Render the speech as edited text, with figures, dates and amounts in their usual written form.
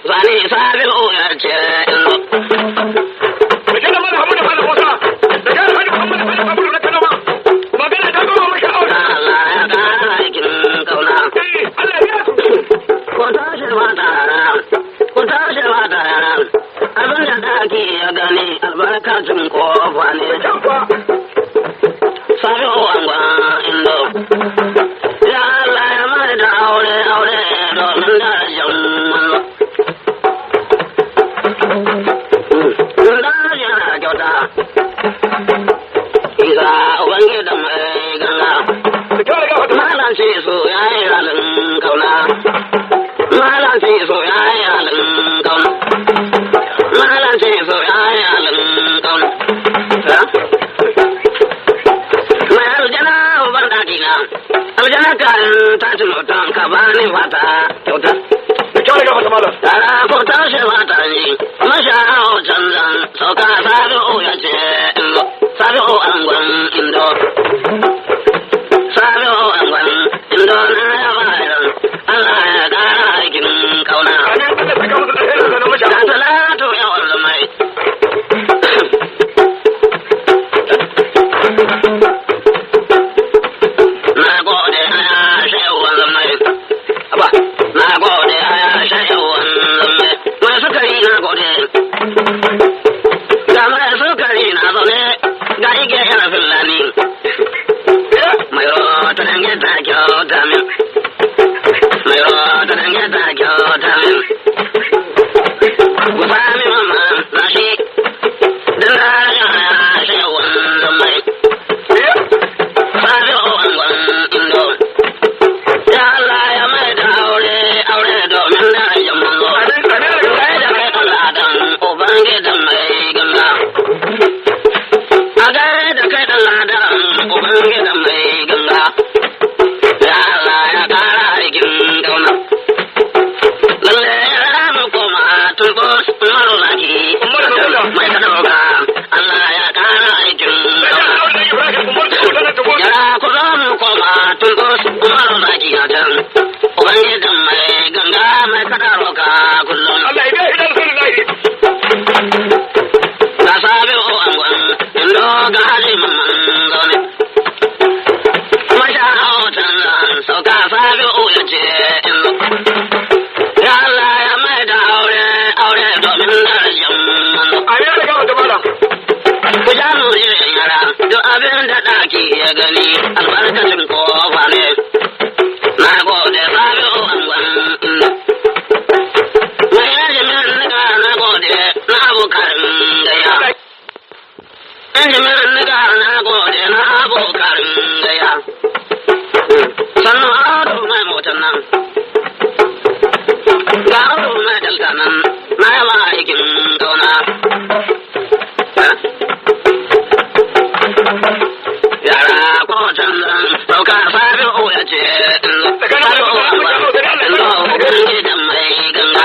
zane sabi'u ya ce indo. Mutum da mana hamu da fara wasa, da jihar Hajji Muhammadu Fadi Babulu na Kanawa, magana ta goma mashi aure. Allah ya ƙara aikin kauna. Allah ya su. Ku tashi mata yara, ku tashi mata yara, abin da daki ya gani albarkacin kofa ne. Sabi'u angwa indo. Ya Allah ya mai da aure domin darajar manzo. Darajar kyauta. Iza Ubangida mai ganga. Malam ce so ya yi halin kauna. Malam ce so ya yi halin kauna. Malam ce so ya yi halin kauna. Mai aljana uban dakina. Aljana kan ta ci mutum ka bani fata kyauta. Tara ko tashi mata ne, masha'o canzan sauka sabi'u ya ce indo, sabi'u angon indo. Sabi'u angon indo na ya bayan, Allah ya ƙara aikin kauna. Da talatu yawan zamai. Na gode aya shewan zamai. Na gode aya shewan zamai. Mai sukari na gode. Ga mai sukari na zaune ga ige yana filani. Mai rota dange ta kyauta min. Mai rota dange ta kyauta min. Ku sami mama na shi. Dan na aya shewan zamai. Sabi'u angon indo. Ya Allah ya mai da aure domin darajar manzo. Kai da kai Allah dan Ubangidan mai ganga. A gai da kai Allah dan Ubangidan mai ganga. Ya Allah ya ƙara aikin kauna. Lalle ya mu koma turbus marulaki. Mai sadauka Allah ya ƙara aikin kauna. Yara ku zo mu koma turbus marulaki a can. Ubangidan mai ganga mai kadaroka kullum. Ga sabi'u angon indo ga hali mamman zaune. Masha'o canzan sauka sabi'u ya ce indo. Ya Allah ya mai da aure domin darajar manzo. Ku ja mu irin yara duk abin da ɗaki ya gani albarkacin kofa ne. Na gode sabi'u angon indo. Mai yaji min nika na gode na abokan gaya. Yaji min nika na gode na abokan gaya. Sannu ado mai motan nan. Ga ado mai dalta nan na yawa aikin kauna. Yara ko canzan sauka sabi'u ya ce indo. Sabi'u angon indo Ubangidan mai ganga.